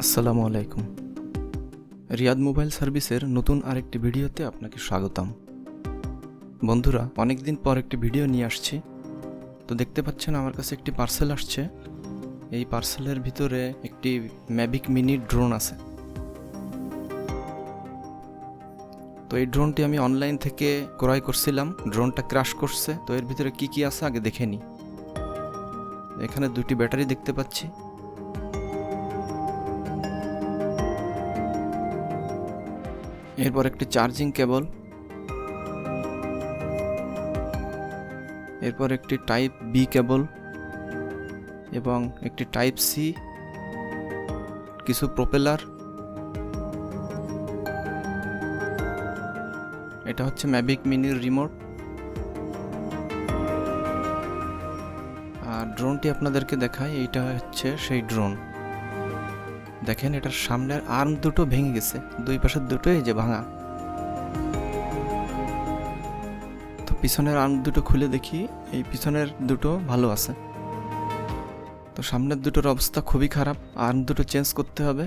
আসসালামু আলাইকুম। রিয়াদ মোবাইল সার্ভিসের নতুন আরেকটি ভিডিওতে আপনাকে স্বাগতম। বন্ধুরা, অনেকদিন পর একটি ভিডিও নিয়ে আসছি। তো দেখতে পাচ্ছেন আমার কাছে একটি পার্সেল আসছে। এই পার্সেলের ভিতরে একটি ম্যাভিক মিনি ড্রোন আছে। তো এই ড্রোনটি আমি অনলাইন থেকে ক্রয় করছিলাম। ড্রোনটা ক্র্যাশ করছে। তো এর ভিতরে কি কি আছে আগে দেখে নিই। এখানে দুটি ব্যাটারি দেখতে পাচ্ছি। এরপর একটি চার্জিং কেবল, এরপর একটি টাইপ বি কেবল এবং একটি টাইপ সি, কিছু প্রপেলার। এটা হচ্ছে ম্যাভিক মিনির রিমোট। আর ড্রোনটি আপনাদেরকে দেখাই, এইটা হচ্ছে সেই ড্রোন। দেখেন, এটার সামনের আর্ম দুটো ভেঙে গেছে, দুই পাশের দুটো এই যে ভাঙা। তো পিছনের আর্ম দুটো খুলে দেখি, এই পিছনের দুটো ভালো আছে। তো সামনের দুটোর অবস্থা খুবই খারাপ, আর্ম দুটো চেঞ্জ করতে হবে।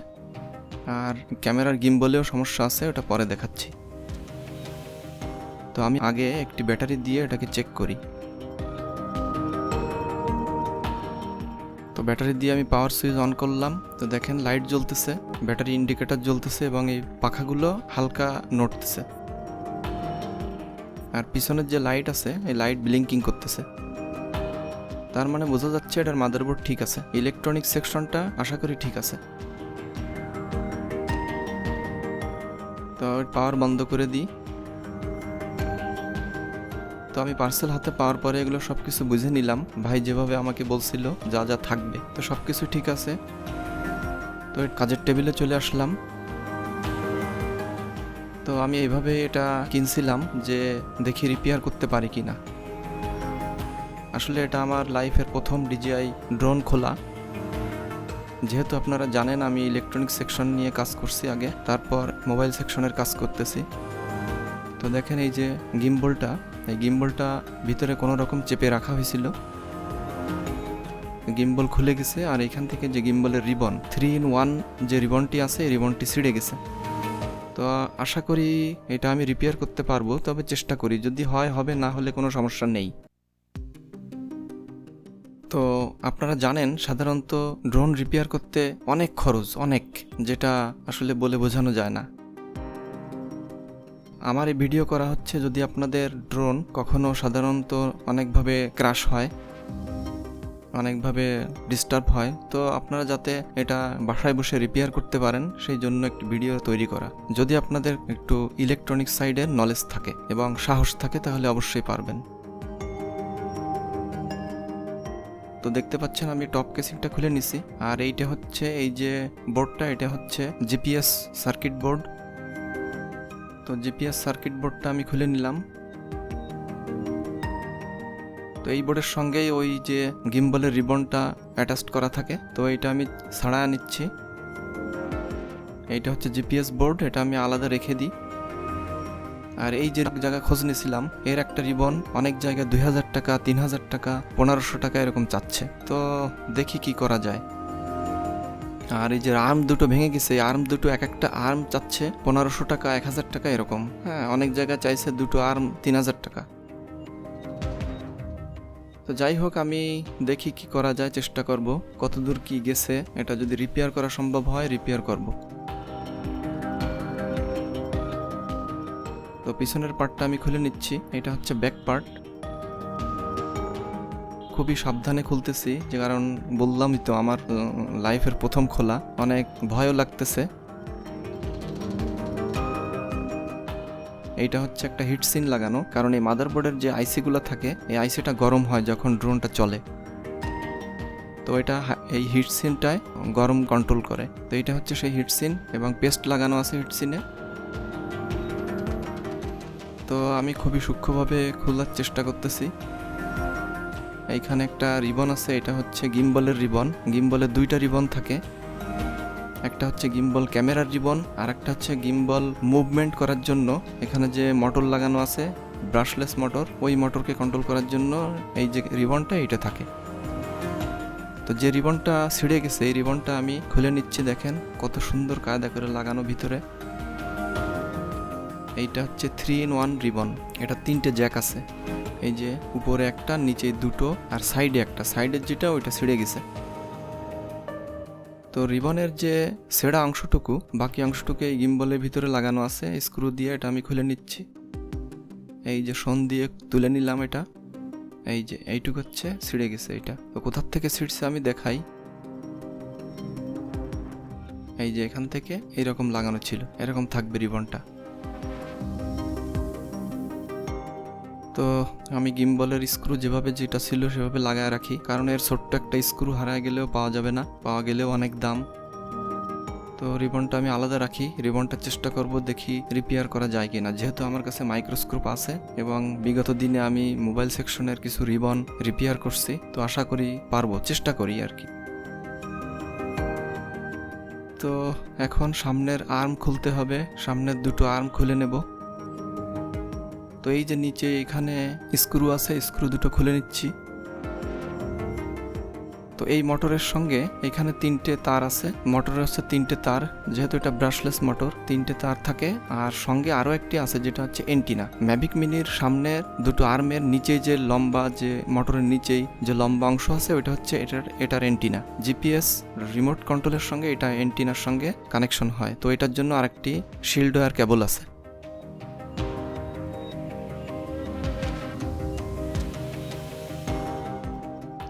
আর ক্যামেরার গিম্বলেও সমস্যা আছে, ওটা পরে দেখাচ্ছি। তো আমি আগে একটি ব্যাটারি দিয়ে এটাকে চেক করি। তো ব্যাটারি দিয়ে আমি পাওয়ার সুইচ অন করলাম। তো দেখেন লাইট জ্বলতেছে, ব্যাটারি ইন্ডিকেটর জ্বলতেছে এবং এই পাখাগুলো হালকা নড়তেছে। আর পিছনের যে লাইট আছে, এই লাইট ব্লিঙ্কিং করতেছে। তার মানে বোঝা যাচ্ছে এটার মাদারবোর্ড ঠিক আছে। ইলেকট্রনিক সেকশনটা আশা করি ঠিক আছে। তো পাওয়ার বন্ধ করে দিই। তো আমি পার্সেল হাতে পাওয়ার পরে এগুলো সব কিছু বুঝে নিলাম। ভাই যেভাবে আমাকে বলছিল যা যা থাকবে, তো সব কিছু ঠিক আছে। তো কাজের টেবিলে চলে আসলাম। তো আমি এইভাবে এটা কিনছিলাম যে দেখি রিপেয়ার করতে পারি কি না। আসলে এটা আমার লাইফের প্রথম ডিজিআই ড্রোন খোলা। যেহেতু আপনারা জানেন আমি ইলেকট্রনিক সেকশন নিয়ে কাজ করছি আগে, তারপর মোবাইল সেকশনের কাজ করতেছি। তো দেখেন এই যে গিম্বলটা, এই গিম্বলটা ভিতরে কোনো রকম চেপে রাখা হয়েছিল। গিম্বল খুলে গেছে। আর এখান থেকে যে গিম্বলের রিবন 3-in-1 যে রিবনটি আছে, এই রিবনটি ছিঁড়ে গেছে। তো আশা করি এটা আমি রিপেয়ার করতে পারবো, তবে চেষ্টা করি, যদি হয় হবে, না হলে কোনো সমস্যা নেই। তো আপনারা জানেন সাধারণত ড্রোন রিপেয়ার করতে অনেক খরচ, অনেক, যেটা আসলে বলে বোঝানো যায় না। আমার এই ভিডিও করা হচ্ছে যদি আপনাদের ড্রোন কখনো সাধারণত অনেকভাবে ক্র্যাশ হয়, অনেকভাবে ডিস্টার্ব হয়, তো আপনারা যাতে এটা বাসায় বসে রিপেয়ার করতে পারেন সেই জন্য একটি ভিডিও তৈরি করা। যদি আপনাদের একটু ইলেকট্রনিক সাইডের নলেজ থাকে এবং সাহস থাকে তাহলে অবশ্যই পারবেন। তো দেখতে পাচ্ছেন আমি টপ কেসিংটা খুলে নিছি। আর এইটা হচ্ছে এই যে বোর্ডটা, এটা হচ্ছে জিপিএস সার্কিট বোর্ড। তো জিপিএস সার্কিট বোর্ডটা আমি খুলে নিলাম। তো এই বোর্ডের সঙ্গেই ওই যে গিম্বলের রিবনটা অ্যাটাচড করা থাকে, তো এইটা আমি ছাড়া নিচ্ছি। এইটা হচ্ছে জিপিএস বোর্ড, এটা আমি আলাদা রেখে দিই। আর এই যে জায়গায় খোঁজ নিয়েছিলাম, এর একটা রিবন অনেক জায়গায় 2000 টাকা, 3000 টাকা, 1500 টাকা এরকম চাচ্ছে। তো দেখি কি করা যায়। আর এই যে আর্ম দুটো ভেঙে গেছে, আর্ম দুটো এক একটা আর্ম চাচ্ছে 1500 টাকা, 1000 টাকা এরকম। হ্যাঁ, অনেক জায়গায় চাইছে দুটো আর্ম 3000 টাকা। তো যাই হোক, আমি দেখি কি করা যায়, চেষ্টা করব। কতদূর কি গেছে, এটা যদি রিপেয়ার করা সম্ভব হয় রিপেয়ার করব। তো পিছনের পার্টটা আমি খুলে নিচ্ছি। এটা হচ্ছে ব্যাক পার্ট। খুবই সাবধানে খুলতেছি, যে কারণ বললামই তো আমার লাইফের প্রথম খোলা, অনেক ভয়ও লাগতেছে। এইটা হচ্ছে একটা হিটসিন লাগানো, কারণ এই মাদারবোর্ডের যে আইসিগুলো থাকে, এই আইসিটা গরম হয় যখন ড্রোনটা চলে। তো এটা এই হিটসিনটায় গরম কন্ট্রোল করে। তো এইটা হচ্ছে সেই হিটসিন এবং পেস্ট লাগানো আছে হিটসিনে। তো আমি খুবই সূক্ষ্মভাবে খোলার চেষ্টা করতেছি। এইখানে একটা রিবন আছে, এটা হচ্ছে গিম্বলের রিবন। গিম্বলের দুইটা রিবন থাকে, একটা হচ্ছে গিম্বল ক্যামেরার রিবন, আর একটা হচ্ছে গিম্বল মুভমেন্ট করার জন্য এখানে যে মোটর লাগানো আছে, ব্রাশলেস মোটর, ওই মোটরকে কন্ট্রোল করার জন্য এই যে রিবনটা এটা থাকে। তো যে রিবনটা ছিঁড়ে গেছে এই রিবনটা আমি খুলে নিচ্ছি। দেখেন কত সুন্দর কায়দা করে লাগানো ভিতরে। এইটা হচ্ছে 3-in-1 রিবন। এটা 3টে জ্যাক আছে, এই যে উপরে একটা, নিচে দুটো, আর সাইডে একটা। সাইডের যেটা ওইটা ছিঁড়ে গেছে। তো রিবনের যে ছেঁড়া অংশটুকু, বাকি অংশটুকু এই গিম্বলের ভিতরে লাগানো আছে স্ক্রু দিয়ে। এটা আমি খুলে নিচ্ছি। এই যে শন দিয়ে তুলে নিলাম এটা। এই যে এইটুকু হচ্ছে ছিঁড়ে গেছে। এটা তো কোথার থেকে ছিঁড়ছে আমি দেখাই। এই যে এখান থেকে এইরকম লাগানো ছিল, এরকম থাকবে রিবনটা। তো আমি গিম্বলের স্ক্রু যেভাবে যেটা ছিল সেভাবে লাগায় রাখি, কারণ এর ছোট্ট একটা স্ক্রু হারায় গেলেও পাওয়া যাবে না, পাওয়া গেলেও অনেক দাম। তো রিবনটা আমি আলাদা রাখি। রিবনটা চেষ্টা করব দেখি রিপেয়ার করা যায় কিনা, যেহেতু আমার কাছে মাইক্রোস্কোপ আছে এবং বিগত দিনে আমি মোবাইল সেকশনের কিছু রিবন রিপেয়ার করছি। তো আশা করি পারবো, চেষ্টা করি আর কি। তো এখন সামনের আর্ম খুলতে হবে, সামনের দুটো আর্ম খুলে নেব। তো এই যে নিচে এখানে স্ক্রু আছে, স্ক্রু দুটো খুলে নিচ্ছি। তো এই মোটরের সঙ্গে এখানে 3টে তার আছে। মোটরের হচ্ছে 3টে তার, যেহেতু এটা ব্রাশলেস মোটর 3টে তার থাকে। আর সঙ্গে আরও একটি আছে যেটা হচ্ছে এন্টিনা। ম্যাভিক মিনির সামনের দুটো আর্মের নিচে যে লম্বা, যে মোটরের নিচেই যে লম্বা অংশ আছে ওইটা হচ্ছে এটার এন্টিনা। জিপিএস রিমোট কন্ট্রোলের সঙ্গে এটা এন্টিনার সঙ্গে কানেকশন হয়। তো এটার জন্য আরেকটি শিল্ড ওয়্যার কেবল আছে।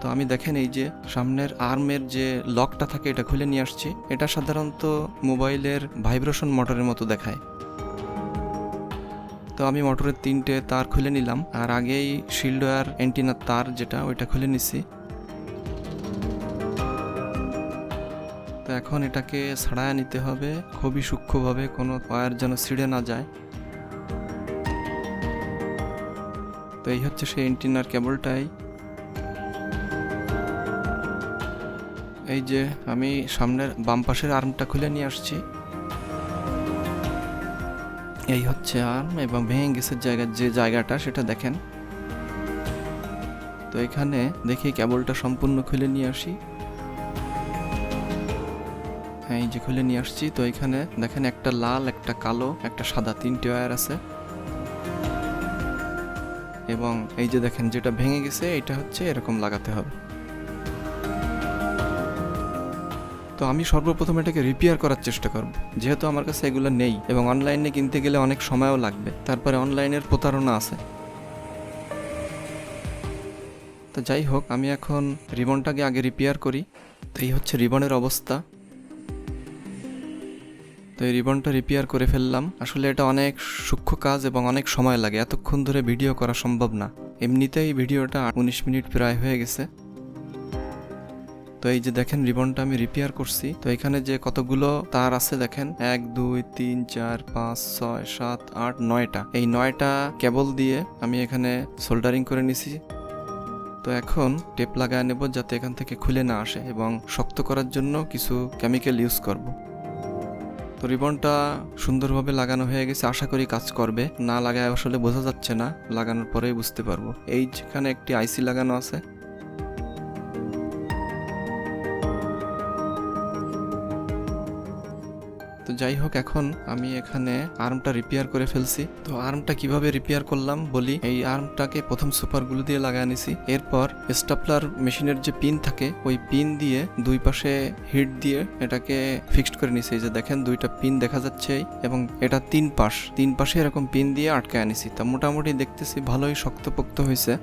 তো আমি দেখেন এই যে সামনের আর্মের যে লকটা থাকে এটা খুলে নিয়ে আসছি। এটা সাধারণত মোবাইলের ভাইব্রেশন মোটরের মতো দেখায়। তো আমি মোটরের 3টে তার খুলে নিলাম, আর আগেই শিল্ড ওয়্যার এন্টিনার তার যেটা ওইটা খুলে নিছি। তো এখন এটাকে ছাড়ায় নিতে হবে খুবই সূক্ষ্মভাবে, কোনো ওয়্যার যেন ছিঁড়ে না যায়। তো এই হচ্ছে সেই এন্টিনার কেবলটাই। এই যে আমি সামনের বাম পাশের আর্মটা খুলে নিয়ে আসছি। এই হচ্ছে আর্ম, এবং ভেঙে গেছে যে জায়গাটা সেটা দেখেন। তো এখানে দেখি কেবলটা সম্পূর্ণ খুলে নিয়ে আসি। এই যে খুলে নিয়ে আসছি। তো এখানে দেখেন একটা লাল, একটা কালো, একটা সাদা, 3টে ওয়্যার আছে। এবং এই যে দেখেন যেটা ভেঙে গেছে এটা হচ্ছে এরকম লাগাতে হবে। তো আমি সর্বপ্রথম এটাকে রিপেয়ার করার চেষ্টা করব, যেহেতু আমার কাছে এগুলো নেই এবং অনলাইনে কিনতে গেলে অনেক সময়ও লাগবে। তারপরে অনলাইনের প্রতারণা আছে। তো যাই হোক, আমি এখন রিবনটাকে আগে রিপেয়ার করি। তো এই হচ্ছে রিবনের অবস্থা। তো এই রিবনটা রিপেয়ার করে ফেললাম। আসলে এটা অনেক সূক্ষ্ম কাজ এবং অনেক সময় লাগে, এতক্ষণ ধরে ভিডিও করা সম্ভব না। এমনিতেই ভিডিওটা 19 মিনিট প্রায় হয়ে গেছে। তো এই যে দেখেন রিবনটা আমি রিপেয়ার করছি। তো এখানে যে কতগুলো তার আছে দেখেন, 1 2 3 4 5 6 7 8 9টা। এই 9টা কেবল দিয়ে আমি এখানে সোল্ডারিং করে নিছি। তো এখন টেপ লাগায় নেব যাতে এখান থেকে খুলে না আসে, এবং শক্ত করার জন্য কিছু কেমিক্যাল ইউজ করব। তো রিবনটা সুন্দরভাবে লাগানো হয়ে গেছে, আশা করি কাজ করবে। না লাগায় আসলে বোঝা যাচ্ছে না, লাগানোর পরেই বুঝতে পারবো। এই যেখানে একটি আইসি লাগানো আছে। তো যাই হোক, এখন আমি এখানে আর্মটা রিপেয়ার করে ফেলছি। তো আর্মটা কিভাবে রিপেয়ার করলাম বলি। এই আর্মটাকে প্রথম সুপার গ্লু দিয়ে লাগায় নিছি। এরপর স্টাপলার মেশিনের যে পিন থাকে ওই পিন দিয়ে দুই পাশে হিট দিয়ে এটাকে ফিক্সড করে নিছি। এই যে দেখেন 2টা পিন দেখা যাচ্ছে, এবং এটা 3 পাশে এরকম পিন দিয়ে আটকায় নিছি। তা মোটামুটি দেখতেছি ভালোই শক্তপোক্ত হয়েছে।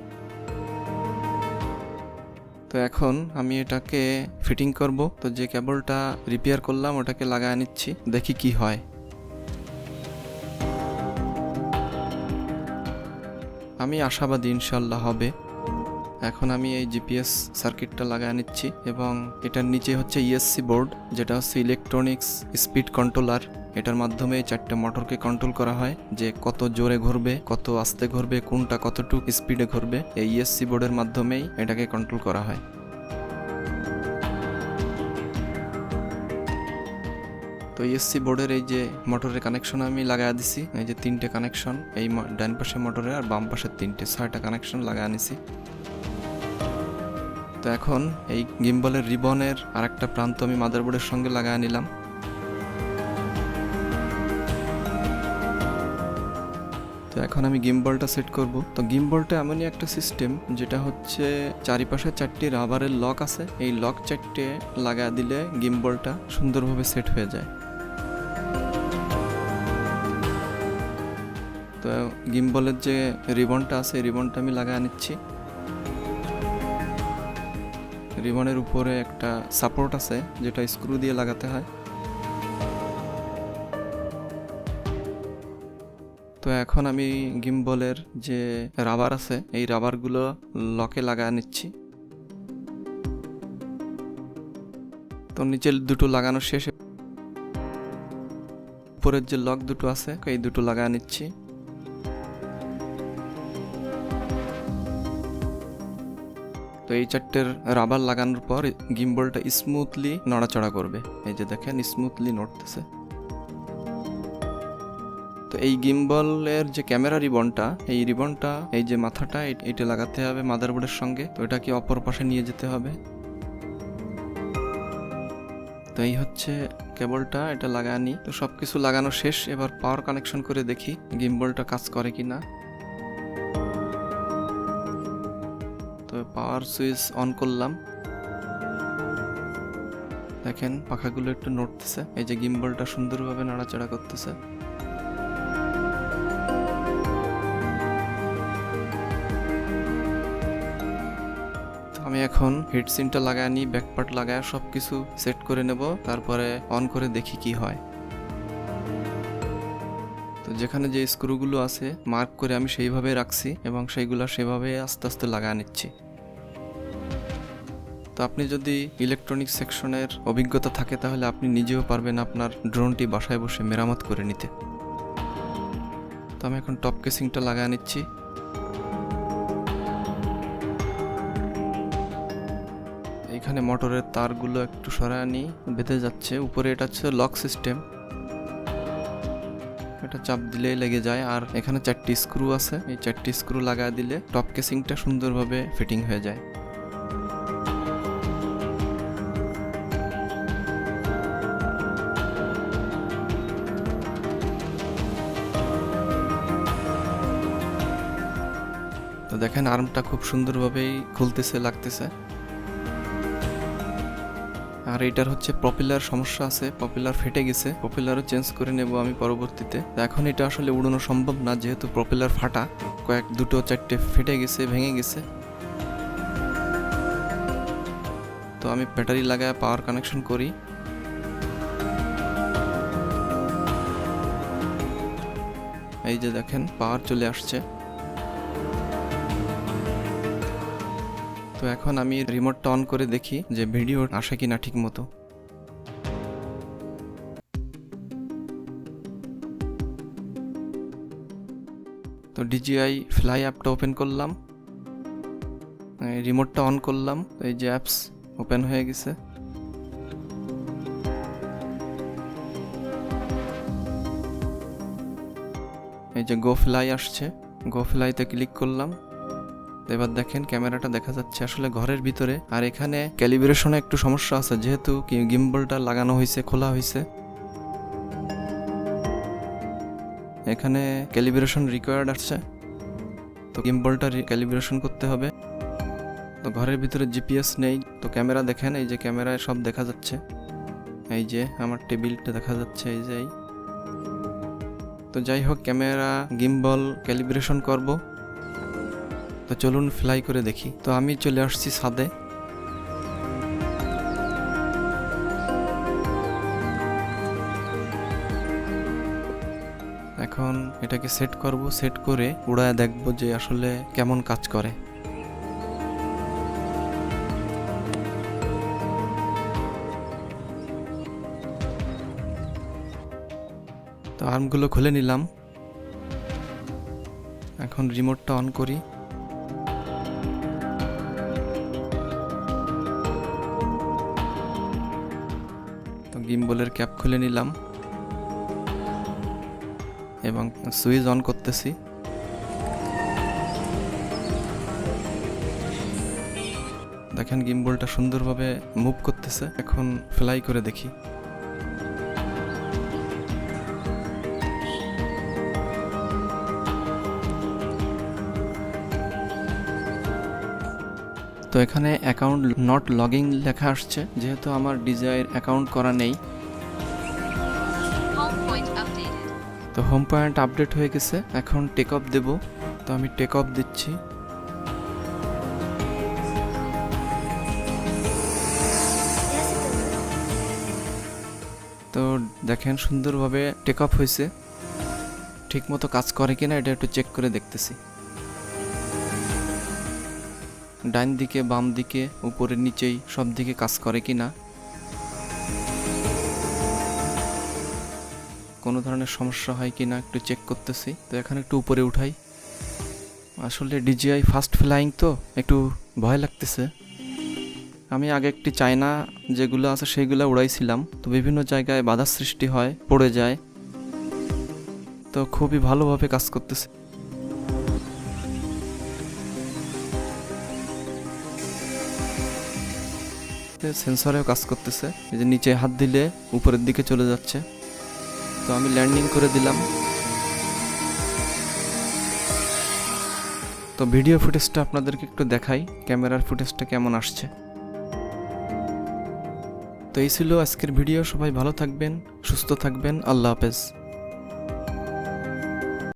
তো এখন আমি এটাকে ফিটিং করব। তো যে কেবলটা রিপেয়ার করলাম ওটাকে লাগায় নিচ্ছি, দেখি কি হয়। আমি আশাবাদী ইনশাল্লাহ হবে। এখন আমি এই জিপিএস সার্কিটটা লাগায় নিচ্ছি, এবং এটার নিচে হচ্ছে ইএসসি বোর্ড, যেটা হচ্ছে ইলেকট্রনিক্স স্পিড কন্ট্রোলার। এটার মাধ্যমে 4টে মোটরকে কন্ট্রোল করা হয়, যে কত জোরে ঘুরবে, কত আস্তে ঘুরবে, কোনটা কতটুকু স্পিডে ঘুরবে। এই ইএসসি বোর্ডের মাধ্যমেই এটাকে কন্ট্রোল করা হয়। তো ইএসসি বোর্ডের এই যে মোটরের কানেকশন আমি লাগাই দিছি। এই যে 3টে কানেকশন, এই ডান পাশে মোটরের আর বাম পাশের 3টে, 6টা কানেকশন লাগাই নিছি। তো এখন এই গিম্বলের রিবনের আরেকটা প্রান্ত আমি মাদারবোর্ডের সঙ্গে লাগায় নিলাম। তো এখন আমি গিম্বলটা সেট করব। তো গিম্বলটা এমনই একটা সিস্টেম যেটা হচ্ছে চারিপাশে 4টি রাবারের লক আছে, এই লক 4টে লাগা দিলে গিম্বলটা সুন্দরভাবে সেট হয়ে যায়। তো গিম্বলের যে রিবনটা আছে এই রিবনটা আমি লাগায় নিচ্ছি। রিবনের উপরে একটা সাপোর্ট আছে যেটা স্ক্রু দিয়ে লাগাতে হয়। তো এখন আমি গিম্বলের যে রাবার আছে এই রাবারগুলো লকে লাগায় নিচ্ছি। তো নিচের দুটো লাগানো শেষ, উপরের যে লক দুটো আছে এই দুটো লাগায় নিচ্ছি। তো এই 4টের রাবার লাগানোর পর গিম্বলটা স্মুথলি নড়াচড়া করবে। এই যে দেখেন স্মুথলি নড়তেছে। তো এই গিম্বলের যে ক্যামেরা রিবনটা, এই রিবনটা এই যে মাথাটা এটা লাগাতে হবে মাদারবোর্ডের সঙ্গে। তো এটাকে অপর পাশে নিয়ে যেতে হবে। তো এই হচ্ছে কেবলটা, এটা লাগানি। তো সবকিছু লাগানো শেষ, এবার পাওয়ার কানেকশন করে দেখি গিম্বলটা কাজ করে কিনা। তো পাওয়ার সুইচ অন করলাম, দেখেন পাখাগুলো একটু নড়তেছে। এই যে গিম্বলটা সুন্দরভাবে নাড়াচাড়া করতেছে। আমি এখন হিটসিনটা লাগায় নিই, ব্যাকপার্ট লাগায় সবকিছু সেট করে নেব, তারপরে অন করে দেখি কি হয়। তো যেখানে যে স্ক্রুগুলো আছে মার্ক করে আমি সেইভাবে রাখছি এবং সেইগুলো সেভাবে আস্তে আস্তে লাগায় নিচ্ছি। তো আপনি যদি ইলেকট্রনিক সেকশনের অভিজ্ঞতা থাকে তাহলে আপনি নিজেও পারবেন আপনার ড্রোনটি বাসায় বসে মেরামত করে নিতে। তো আমি এখন টপ কেসিংটা লাগায় নিচ্ছি। এখানে মোটরের তারগুলো একটু সরায় নিই, বেঁধে যাচ্ছে। উপরে এটা হচ্ছে লক সিস্টেম, এটা চাপ দিলেই লেগে যায়। আর এখানে 4টি স্ক্রু আছে, এই 4টি স্ক্রু লাগায় দিলে টপ কেসিংটা সুন্দরভাবে ফিটিং হয়ে যায়। তো দেখেন আর্মটা খুব সুন্দরভাবেই খুলতেছে, লাগতেছে। আর এটার হচ্ছে প্রপেলার সমস্যা আছে, প্রপেলার ফেটে গেছে, প্রপেলারও চেঞ্জ করে নেব আমি পরবর্তীতে। এখন এটা আসলে উড়ানো সম্ভব না যেহেতু প্রপেলার ফাটা, দুটো 4টে ফেটে গেছে, ভেঙে গেছে। তো আমি ব্যাটারি লাগায় পাওয়ার কানেকশন করি। এই যে দেখেন পাওয়ার চলে আসছে। তো এখন আমি রিমোটটা অন করে দেখি যে ভিডিও আসে কিনা ঠিক মতো। তো DJI ফ্লাই অ্যাপটা ওপেন করলাম, রিমোটটা অন করলাম, এই যে অ্যাপস ওপেন হয়ে গেছে। এই যে গো ফ্লাই আসছে, গো ফ্লাইতে ক্লিক করলাম। এবার দেখেন ক্যামেরাটা দেখা যাচ্ছে আসলে ঘরের ভিতরে। আর এখানে ক্যালিব্রেশনে একটু সমস্যা আছে যেহেতু গিম্বলটা লাগানো হয়েছে, খোলা হয়েছে। এখানে ক্যালিব্রেশন রিকোয়ার্ড আসছে, তো গিম্বলটা ক্যালিব্রেশন করতে হবে। তো ঘরের ভিতরে GPS নেই, তো ক্যামেরা দেখেন এই যে ক্যামেরায় সব দেখা যাচ্ছে। এই যে আমার টেবিলটা দেখা যাচ্ছে, এই যে। তো যাই হোক, ক্যামেরা গিম্বল ক্যালিব্রেশন করব। তো চলুন ফ্লাই করে দেখি। তো আমি চলে আসছি ছাদে। এখন এটাকে সেট করব, সেট করে উড়ায় দেখব যে আসলে কেমন কাজ করে। তো আর্মগুলো খুলে নিলাম, এখন রিমোটটা অন করি। তো গিম্বলের ক্যাপ খুলে নিলাম এবং সুইচ অন করতেছি। দেখেন দেখেন গিম্বলটা সুন্দরভাবে মুভ করতেছে। এখন ফ্লাই করে দেখি। তো এখানে অ্যাকাউন্ট নট লগিং লেখা আসছে, যেহেতু আমার DJI অ্যাকাউন্ট করা নেই। তো হোম পয়েন্ট আপডেট হয়ে গেছে, এখন টেক অফ দেব। তো আমি টেক অফ দিচ্ছি। তো দেখেন সুন্দরভাবে টেক অফ হয়েছে। ঠিক মতো কাজ করে কিনা এটা একটু চেক করে দেখতেছি। ডান দিকে, বাম দিকে, উপরে নিচেই সব দিকে কাজ করে কিনা, কোনো ধরনের সমস্যা হয় কিনা একটু চেক করতেছি। তো এখানে একটু উপরে উঠাই। আসলে DJI ফার্স্ট ফ্লাইং তো একটু ভয় লাগতেছে। আমি আগে একটি চায়না যেগুলো আছে সেইগুলো উড়াইছিলাম, তো বিভিন্ন জায়গায় বাধার সৃষ্টি হয়, পড়ে যায়। তো খুবই ভালোভাবে কাজ করতেছে। সেন্সরেও কাজ করতেছে, এই যে নিচে হাত দিলে উপরের দিকে চলে যাচ্ছে। তো আমি ল্যান্ডিং করে দিলাম। তো ভিডিও ফুটেজটা আপনাদেরকে একটু দেখাই, ক্যামেরার ফুটেজটা কেমন আসছে। তো এই ছিল আজকের ভিডিও। সবাই ভালো থাকবেন, সুস্থ থাকবেন। আল্লাহ হাফেজ।